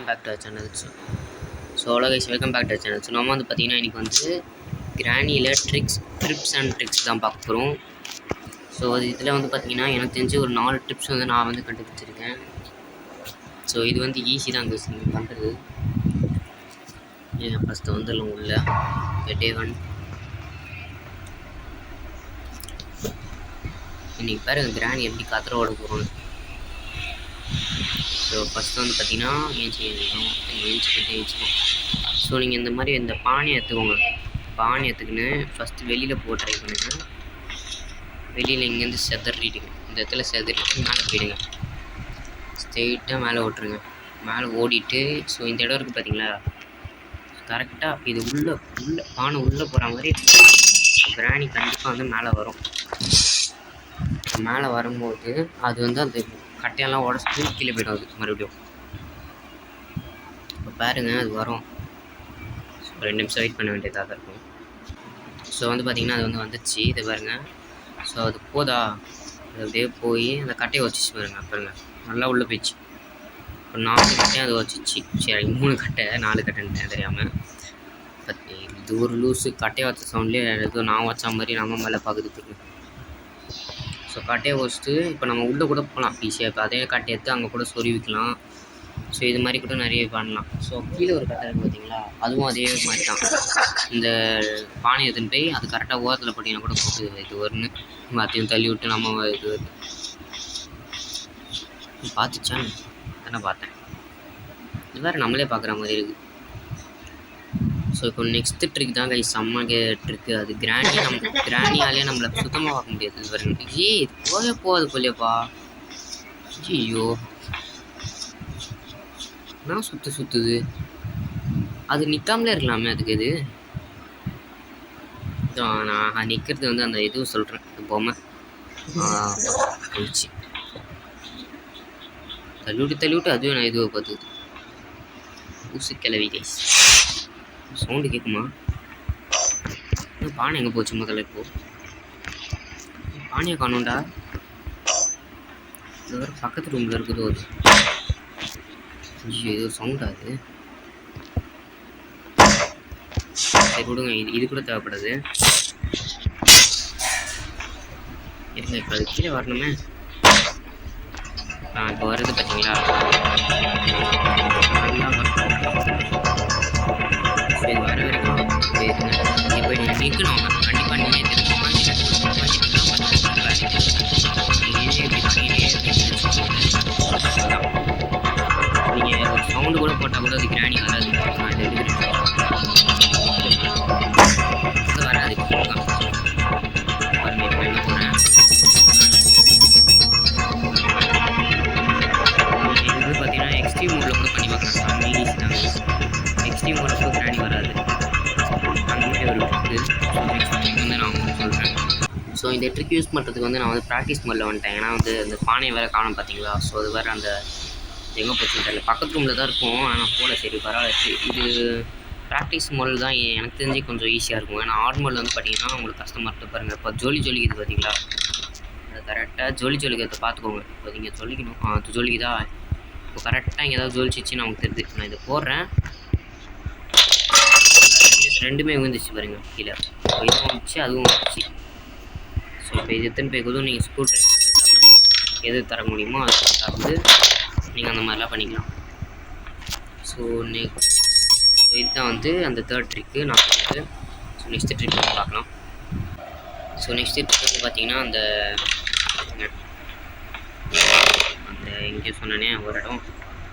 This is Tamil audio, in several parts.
Back to our channel. So hello guys, welcome back to our channel. So நம்ம வந்து பார்த்திங்கன்னா இன்றைக்கி வந்து கிரானியில் ட்ரிப்ஸ் அண்ட் ட்ரிக்ஸ் தான் பார்க்க போகிறோம். ஸோ அது இதில் வந்து பார்த்திங்கன்னா எனக்கு தெரிஞ்ச ஒரு 4 ட்ரிப்ஸ் வந்து நான் வந்து கண்டுபிடிச்சிருக்கேன். ஸோ இது வந்து ஈஸி தான் கைஸ் நீங்கள் பண்ணுறது. ஃபஸ்ட்டு வந்துடலாம் உள்ள டே 1. இன்றைக்கி பாருங்கள் கிரானி எப்படி கத்திர ஓட போகிறோன்னு. ஸோ ஃபஸ்ட்டு வந்து பார்த்திங்கன்னா ஏஞ்சிக்கணும். ஸோ நீங்கள் இந்த மாதிரி இந்த பானையை எடுத்துக்கோங்க. பானை எடுத்துக்கின்னு ஃபஸ்ட்டு வெளியில் போக ட்ரை பண்ணுங்கள். வெளியில் இங்கேருந்து செதறிடுங்க. இந்த இடத்துல செதறிட்டு மேலே போயிடுங்க. ஸ்ட்ரெயிட்டாக மேலே ஓட்டுருங்க. மேலே ஓடிட்டு ஸோ இந்த இடம் இருக்குது பார்த்தீங்களா, கரெக்டாக இது உள்ளே பானை உள்ளே போகிற மாதிரி கிரானி கண்டிப்பாக வந்து மேலே வரும். மேலே வரும்போது அது வந்து அந்த கட்டையெல்லாம் உடச்சிட்டு கீழே போய்டும். அது மறுபடியும் இப்போ பாருங்கள் அது வரும். ஸோ 2 நிமிஷம் வெயிட் பண்ண வேண்டியதாக தான் இருக்கும். ஸோ வந்து பார்த்திங்கன்னா அது வந்து வந்துடுச்சு. இதை பாருங்கள். ஸோ அது போதா, அது அப்படியே போய் அந்த கட்டையை வச்சிச்சு பாருங்கள் நல்லா உள்ளே போயிடுச்சு. இப்போ 4 கட்டையும் அது வச்சிச்சு. சரி 3 கட்டை 4 கட்டைன்னு தெரியாமல் இது ஒரு லூஸு கட்டையை வச்ச சவுண்ட்லேயே ஏதோ நான் வச்ச மாதிரி நம்ம மேலே பார்க்குறதுக்கு. ஸோ கட்டையை வச்சுட்டு இப்போ நம்ம உள்ளே கூட போகலாம் ஈஸியாக. இப்போ அதே கட்டையை எடுத்து அங்கே கூட சொருவிக்கலாம். ஸோ இது மாதிரி கூட நிறைய பண்ணலாம். ஸோ கீழே ஒரு கட்டை இருக்குது பார்த்தீங்களா, அதுவும் அதே மாதிரி தான். இந்த பானை எடுத்துன்னு போய் அது கரெக்டாக ஓரத்தில் போட்டிங்கன்னா கூட போட்டு இது வருன்னு மாற்றியும் தள்ளி விட்டு நம்ம இது வருது. பார்த்துச்சான் தானே பார்த்தேன். இது வேறு நம்மளே பார்க்குற மாதிரி இருக்குது. ஸோ இப்போ நெக்ஸ்ட்டு ட்ரிக் தான் கைஸ், செம்ம ட்ரிக்கு. அது கிரானியாலே நம்மளை சுத்தமாக பார்க்க முடியாது. இது வரைக்கும் இது போகாது போலியப்பா. ஐயோ நான் சுற்றுது. அது நிற்காமலே இருக்கலாமே. அதுக்கு இது நான் நிற்கிறது வந்து அந்த இதுவும் சொல்கிறேன். இது பொம்மை போயிடுச்சு. தள்ளி விட்டு அதுவும் நான் இதுவை பார்த்துக்குது. ஊசி கிளவி கைஸ். சவுண்டு கேட்குமா? பானை எங்கே போச்சு முதல்ல? இப்போ பானையை காணோண்டா. இது வேறு பக்கத்து ரூமில் இருக்குதோ. அது ஐயோ ஏதோ சவுண்டா அது. சரி விடுங்க, இது கூட தேவைப்படுது. இருங்க, இப்போ அது கீழே வரணுமே. இப்போ வருது பார்த்தீங்களா. இது வர வரைக்கும் இப்போ நீங்கள் நிற்கணும். கண்டிப்பாக நீங்கள் நீங்கள் ஒரு சவுண்டு கூட போட்டால் கூட அது கிரானி வராது. அது வராது. இது பார்த்தீங்கன்னா எக்ஸ்ட்ரீம் மோடில் கூட பண்ணி பார்க்கலாம். ஈஸி தான். எக்ஸ்ட்ரீம் மோடில் கூட கிரானி வராது. அந்த மாதிரி ஒரு ட்ரிக்கு வந்து நான் உங்களுக்கு சொல்கிறேன். ஸோ இந்த ட்ரிக் யூஸ் பண்ணுறதுக்கு வந்து நான் வந்து ப்ராக்டிஸ் மோடில் வந்துட்டேன். ஏன்னா வந்து அந்த பானையை வேறு காணும் பார்த்தீங்களா. ஸோ அது வேறு அந்த எங்கே போச்சுன்னு தெரியல. பக்கத்து ரூமில் தான் இருக்கும். ஆனால் போல சரி பரவாயில்ல. இது ப்ராக்டிஸ் மோடில் தான் எனக்கு தெரிஞ்சு கொஞ்சம் ஈஸியாக இருக்கும். ஏன்னா ஆர்ட் மோடில் வந்து பார்த்திங்கன்னா உங்களுக்கு கஷ்டமாக இருக்குது பாருங்கள். இப்போ ஜொலிக்குது பார்த்தீங்களா, அது கரெக்டாக ஜொலிக்கிறத பார்த்துக்கோங்க. இப்போ நீங்கள் ஜொலிக்கணும். அது ஜொலிக்குதா. இப்போ கரெக்டாக இங்கே ஏதாவது ஜொலிச்சிச்சின்னு நமக்கு தெரியுது. நான் இதை போடுறேன். ரெண்டுமே விழுந்துச்சு பாருங்கள் கீழே. இப்போ இதுவும் வந்துச்சு அதுவும் வந்துச்சு. ஸோ இப்போ இது எத்தனை பேருக்கும் நீங்கள் ஸ்க்ரூ ட்ரைவர் வந்து எது தர முடியுமோ அது தந்து நீங்கள் அந்த மாதிரிலாம் பண்ணிக்கலாம். ஸோ இதுதான் வந்து அந்த 3rd ட்ரிக்கு நான் சொல்லிட்டு. ஸோ நெக்ஸ்ட்டு ட்ரிக் பார்க்கலாம். ஸோ நெக்ஸ்ட்டு ட்ரிக் வந்து பார்த்தீங்கன்னா அந்த எங்கேயும் சொன்னேனே ஒரு இடம்,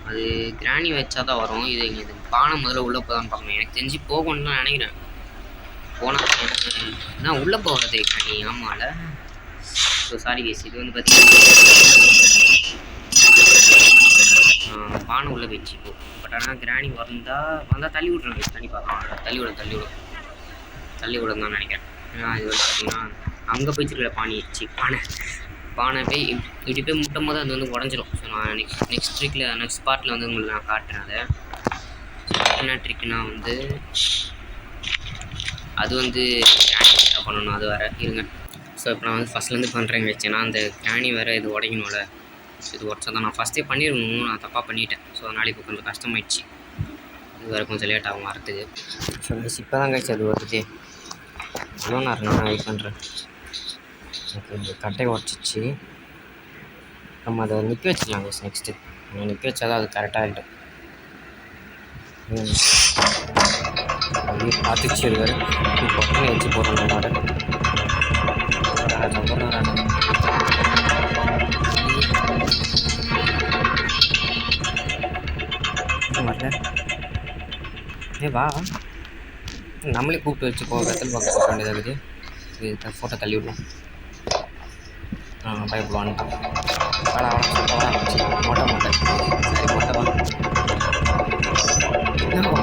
அது கிரானி வச்சா தான் வரும். இது பானை முதல்ல உள்ளே போதான்னு பார்க்கணும். எனக்கு தெரிஞ்சு போகணும்னு தான் நினைக்கிறேன். போனால் நான் உள்ளே போகிறது கிரானி. ஆமாம்ல. So sorry gas. இது வந்து பார்த்தீங்கன்னா பானை உள்ளே போயிடுச்சு இப்போ. பட் ஆனால் கிரானி வந்தால் தள்ளி விட்ருங்க. தண்ணி பார்க்கலாம். தள்ளி விடும் தான் நினைக்கிறேன். ஏன்னா இது வந்து பார்த்தீங்கன்னா அங்கே போயிடுச்சுருக்கல பானை போய் இப்படி போய் முட்டும் போது அது வந்து உடஞ்சிரும். ஸோ நான் நெக்ஸ்ட் பார்ட்டில் வந்து உங்களுக்கு நான் காட்டுறேன். அதை என்ன ட்ரிக்குன்னா வந்து அது வந்து கிரானி பண்ணணும். அது வேறு இருங்க. ஸோ இப்போ நான் வந்து ஃபஸ்ட்லேருந்து பண்ணுறேங்க வச்சேன்னா அந்த கிரானி வேறு இது உடைக்கணும்ல. ஸோ இது ஒர்க்ஸ் தான் நான் ஃபஸ்ட்டே பண்ணிடணும், நான் தப்பாக பண்ணிட்டேன். ஸோ அதனால் இப்போ கொஞ்சம் கஷ்டமாயிடுச்சு, இது வேறு கொஞ்சம் லேட் ஆகும் வரத்துக்கு. ஸோ கைஸ் இப்போ தான் கைஸ் அது வருது, எவ்வளோ நேரம் நான் வெயிட் பண்ணுறேன். ஓகே இந்த கட்டையை உடச்சிச்சு, நம்ம அதை நிற்க வச்சுக்கலாம் கைஸ். நெக்ஸ்ட்டு நிற்க வச்சா தான் அது கரெக்டாக ஆகிடும். பார்த்துச்சு இருக்காரு பக்கம் வச்சு போடுறோம் நம்மளோட வரல. வா நம்மளே கூப்பிட்டு வச்சு வெத்தல் பார்க்க போக வேண்டியதாக இருக்குது. இது ஃபோட்டோ தள்ளி விடுவோம். பயப்படுவான்ட்டான். வாடா வாடா சொல்லிட்டு வாடா மொட்டை சரி மொட்டை வா.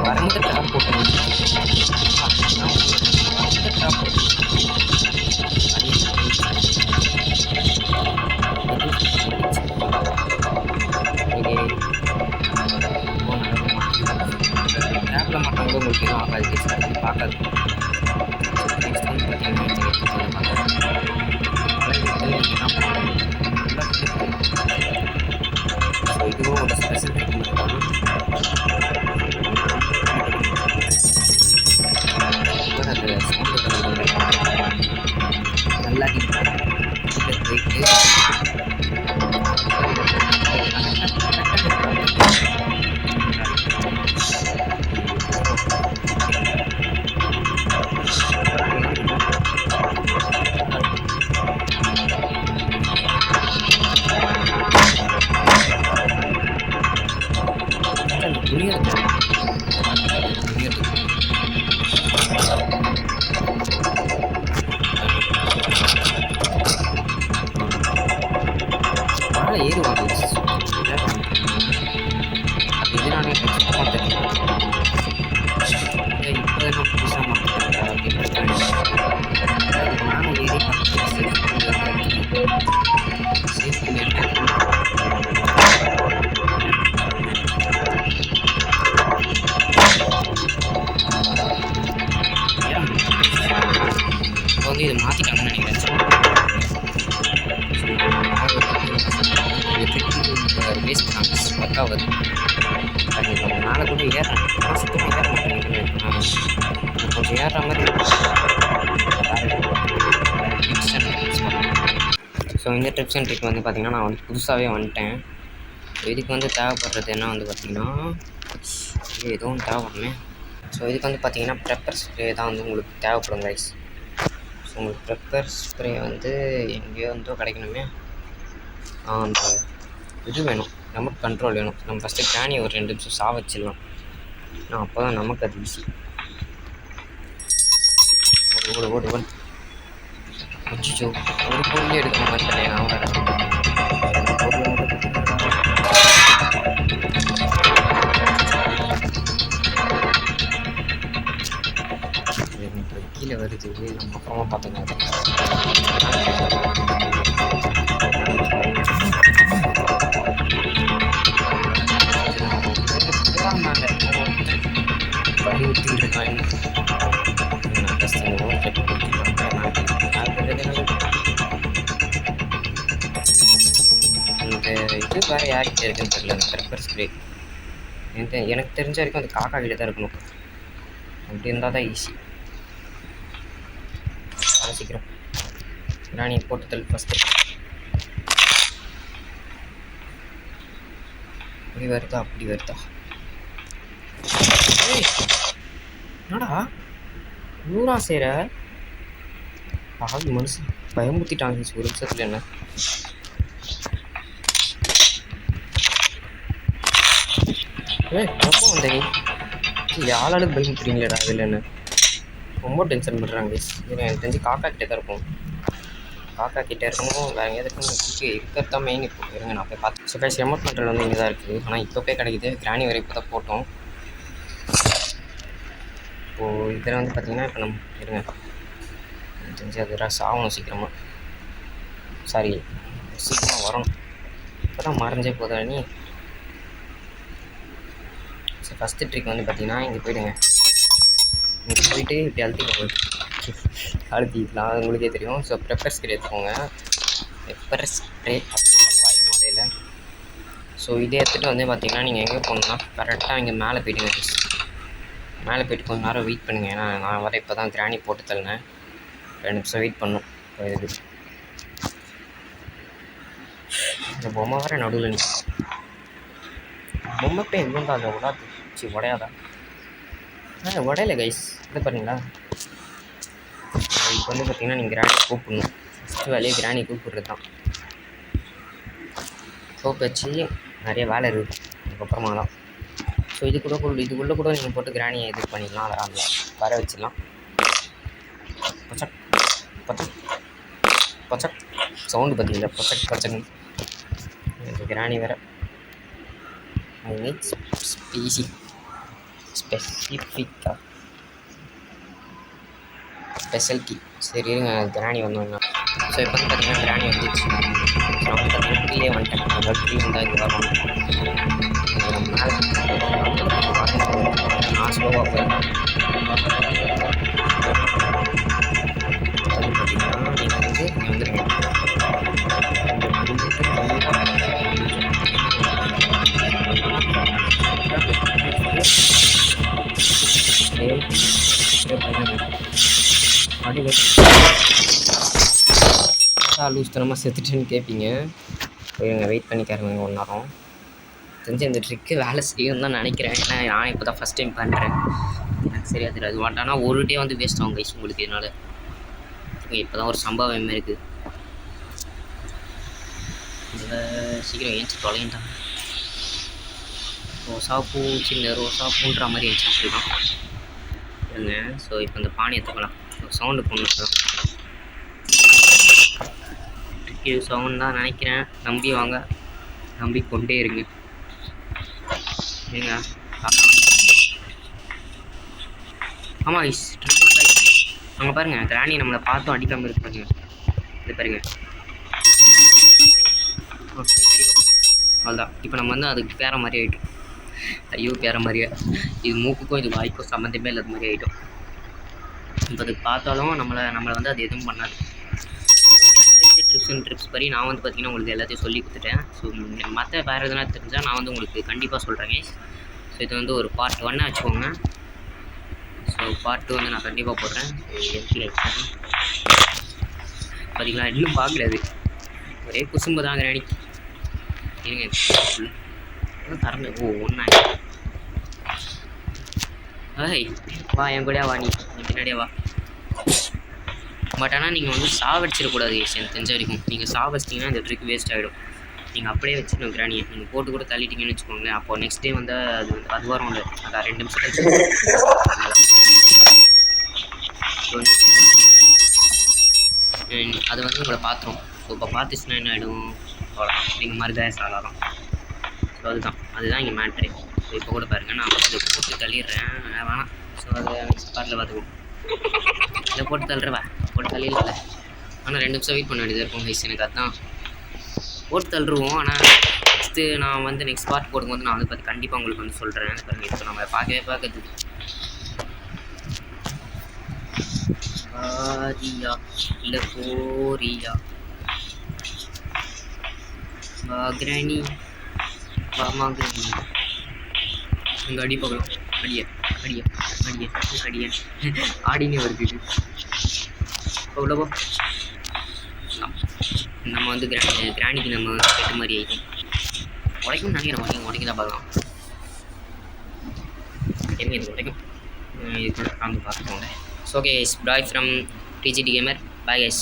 வரமுட்ட ட்ராப் போட்டு ட்ராப் போட்டு ட்ராப்பில் மாட்டவங்க உங்களுக்கு எதுவும் ஆகாது, பார்க்காது. நெக்ஸ்ட் வந்து பார்த்தீங்கன்னா இதுவும் ஒரு ஸ்பெஷல் ட்ரீட்மெண்ட் தான். அது சவுண்டு நல்லா போயிட்டு இது மாற்றிட்டாங்கன்னு நினைக்கிறேன். வேஸ்ட் தான் பக்காவது. நம்ம மேலே கூட ஏறேன், சுத்தமாக ஏற மாட்டேங்குது. கொஞ்சம் ஏறுற மாதிரி. ஸோ இந்த டிப்ஸ் அண்ட் ட்ரிக் வந்து பார்த்திங்கன்னா நான் வந்து புதுசாகவே வந்துட்டேன். இதுக்கு வந்து தேவைப்படுறது என்ன வந்து பார்த்திங்கன்னா எதுவும் தேவைப்படுமே. ஸோ இதுக்கு வந்து பார்த்திங்கன்னா பெப்பர் ஸ்ப்ரே தான் வந்து உங்களுக்கு தேவைப்படும் கைஸ். ஸோ உங்களுக்கு பெப்பர் ஸ்ப்ரே வந்து எங்கேயோ வந்து கிடைக்கணுமே. அந்த இது வேணும், நமக்கு கண்ட்ரோல் வேணும். நம்ம ஃபஸ்ட்டு கிராணியை ஒரு 2 நிமிஷம் சா வச்சிடலாம். அப்போ தான் நமக்கு அது ஈஸி. ஓடு ஓடு ஓடு வச்சுச்சோ ஒரு பொருளே எடுக்க மாட்டேன். அவங்களோட கீழே வருது, நம்ம அப்புறமா பார்த்துக்கலாம். வலியுறுத்திட்டு இருக்காங்க. இந்த இது வேறு யார்கிட்ட இருக்குன்னு தெரியல, அந்த பெப்பர் ஸ்ப்ரே. எனக்கு தெரிஞ்ச வரைக்கும் அந்த காக்கா கிட்ட தான் இருக்கணும். அப்படி இருந்தால் தான் ஈஸி. சீக்கிரம் ராணி போட்டு தள்ளு ஃபஸ்ட்டு. இப்படி வருதா அப்படி வருதா? என்னடா நூறா செய்கிற ஆகி மனுஷன் பயமுறுத்திட்டாங்க ஒரு நிமிஷத்தில். என்ன ரொம்ப வந்த நீ ஆளாளுக்கு பயமுறுத்துறீங்களேடா. அதில் என்ன ரொம்ப டென்ஷன் பண்ணுறாங்க. இது எனக்கு தெரிஞ்சு காக்கா கிட்டே தான் இருக்கும். காக்கா கிட்டே இருக்கணும், வேறு எங்கேயாவது இருக்கணும். இருக்கிறது தான் மெயின். இப்போ இருங்க நான் போய் பார்த்து. ஸோ கைஸ் ரிமோட் கண்ட்ரோல் வந்து இங்கே தான் இருக்குது. ஆனால் இப்போ போய் கிடைக்குது. கிராணி வரை இப்போ தான் போட்டோம். இப்போது இதில் வந்து பார்த்திங்கன்னா இப்போ நம்ம இருங்க எனக்கு தெரிஞ்சு அது சாகணும் சீக்கிரமாக. சாரி சீக்கிரமாக வரணும். இப்போ தான் மறைஞ்சே போதா நீ. ஸோ ஃபஸ்ட்டு ட்ரிக் வந்து பார்த்திங்கன்னா இங்கே போய்டுங்க. இங்கே போயிட்டு இப்படி அழுத்திக்கலாம், அது உங்களுக்கே தெரியும். ஸோ பெப்பர் ஸ்ப்ரே எடுத்துக்கோங்க. பெப்பர் ஸ்ப்ரே அப்படின்னு வாயில் முறையில் ஸோ இதே எடுத்துகிட்டு வந்து பார்த்தீங்கன்னா நீங்கள் எங்கே போகணுன்னா கரெக்டாக இங்கே மேலே போய்ட்டுங்க கைஸ். மேலே போய்ட்டு கொஞ்சம் நேரம் வெயிட் பண்ணுங்கள். ஏன்னா நான் வர இப்போ தான் கிராணி போட்டு தள்ளினேன். 2 நிமிஷம் வெயிட் பண்ணும். இதுக்கு இந்த பொம்மை வர நடுவில் நிற்கும். பொம்மை போய் எங்கே அதை உடாச்சு உடையாதா? உடையில கைஸ். இதை பாருங்களா? இப்போ வந்து பார்த்தீங்கன்னா நீங்கள் கிராணி கூப்பிடணும். ஃபஸ்ட்டு வேலையை கிராணி கூப்பிட்றது தான். சோப்பு வச்சு நிறைய வேலை இருக்குது அதுக்கப்புறமா தான். ஸோ இதுக்குள்ளே கூட நீங்கள் போட்டு கிராணியை இது பண்ணிக்கலாம். அதை வர வச்சிடலாம். பச்சக் பச்சக் பச்சக் சவுண்டு பார்த்தீங்களா? பச்சக் பச்சக். இந்த கிராணி வேறு ஸ்பெசிஃபிக்காக ஸ்பெஷல்ட்டி. சரி இருங்க கிராணி வந்தோம்னா. ஸோ இப்போ வந்து பார்த்தீங்கன்னா கிராணி வந்துச்சு. நான் வந்து பார்த்தீங்கன்னா கீழே வந்துட்டேன். அந்த கீழே இருந்தால் இங்கே வரணும். நான் ஸ்லோவாக போயிருக்கேன். பார்த்தீங்கன்னா நீங்கள் வந்து இங்கே வந்துடுங்க. லூஸ்தனமாக செத்துட்டுன்னு கேட்பீங்க. போயிருங்க வெயிட் பண்ணிக்காருங்க 1 நேரம். தெரிஞ்சு இந்த ட்ரிக்கு வேலை செய்யும் தான் நினைக்கிறேன். ஏன்னா நான் இப்போ தான் ஃபஸ்ட் டைம் பண்ணுறேன். எனக்கு சரியாக தெரியாது. பட் ஆனால் ஒரு டே வந்து வேஸ்ட் ஆகும் கைஸ் உங்களுக்கு. இதனால் இப்போ தான் ஒரு சம்பவம் இருக்குது. இதில் சீக்கிரம் ஏஞ்சி தொலைந்தான். ரோசாப்பூ சின்ன ரோசாப்பூன்ற மாதிரி ஏஞ்சி தான் இருங்க. ஸோ இப்போ இந்த பானை எடுத்துக்கலாம். சவுண்டு பொண்ணு ட்ரிக்கு சவுண்ட் தான் நினைக்கிறேன். நம்பி வாங்க, நம்பி கொண்டே இருங்க. ஏங்க ஆமாம் ஐஸ் அங்கே பாருங்கள். கிராணி நம்மளை பார்த்தும் அடிக்காமல் இருக்கு பாருங்க. இது பாருங்க. அவ்வளோதான். இப்போ நம்ம வந்து அதுக்கு பேர மாதிரி ஆகிட்டோம். ஐயோ பேர மாதிரியே. இது மூக்குக்கும் இது வாய்க்கும் சம்மந்தமே இல்லாத மாதிரி ஆகிட்டோம். இப்போ அதுக்கு பார்த்தாலும் நம்மளை வந்து அது எதுவும் பண்ணாது. ட்ரிப்ஸ் படி நான் வந்து பார்த்திங்கன்னா உங்களுக்கு எல்லாத்தையும் சொல்லி கொடுத்துட்டேன். ஸோ மற்ற வேறு எதுனா தெரிஞ்சால் நான் வந்து உங்களுக்கு கண்டிப்பாக சொல்கிறேங்க. ஸோ இது வந்து ஒரு பார்ட் 1 வச்சுக்கோங்க. ஸோ பார்ட் 2 வந்து நான் கண்டிப்பாக போடுறேன். பார்த்தீங்களா இன்னும் பார்க்கல. அது ஒரே குசும்பு தாங்க ரெடி. இருங்க தரல. ஓ ஒன்றா ஏய் வா என் கூடயா வா. நீ பின்னாடியே வா. பட் ஆனால் நீங்கள் வந்து சாவடிச்சிடக்கூடாது எனக்கு தெரிஞ்ச வரைக்கும். நீங்கள் சாவடிச்சிட்டிங்கன்னா இந்த ட்ரிக் வேஸ்ட் ஆகிடும். நீங்கள் அப்படியே வச்சுக்கணும் கிராணியை. நீங்கள் போட்டு கூட தள்ளிட்டிங்கன்னு வச்சுக்கோங்களேன். அப்போது நெக்ஸ்ட் டே வந்து அது வரும். இல்லை அதான் 2 நிமிஷம் கழிச்சு அது வந்து உங்களை பார்த்துரும். ஸோ இப்போ பார்த்துச்சுன்னா என்ன ஆகிடும்? அவ்வளோதான். நீங்கள் மறுதாய சாலாம். ஸோ அதுதான் இங்கே மேட்ரு. ஸோ இப்போ கூட பாருங்கள் நான் வந்து போட்டு தள்ளிடுறேன். வேணாம். ஸோ அதை ஸ்பாட்டில் பார்த்துக்குவோம். இதை போட்டு தள்ளுறவா போட்டு தள்ளிடல. ஆனால் 2 நிமிஷம் வெயிட் பண்ண வேண்டியதாக இருக்கும் கைஸ். எனக்கு அதுதான் போட்டு தள்ளுருவோம். ஆனால் நெக்ஸ்ட்டு நான் வந்து நெக்ஸ்ட் பார்ட் போடும்போது நான் வந்து பார்த்து கண்டிப்பாக உங்களுக்கு வந்து சொல்கிறேன். பாருங்கள் இப்போ நம்ம பார்க்கறது ஆரியா இல்லை கோரியா கிராணி வாமாகிராணி. இங்கே அடி பார்க்கலாம். அடிய ஆடினே வருது. அவ்வளோவா நம்ம வந்து கிராணிக்கு நம்ம கெட்ட மாதிரி ஆகிடும். உடைக்கும் நினைக்கிறேன். உடைக்க தான் பார்க்கலாம். என்ன இது உடைக்கும். இது கூட காந்து பார்த்துக்கோங்க. So okay bye from TGT Gamer. Bye guys.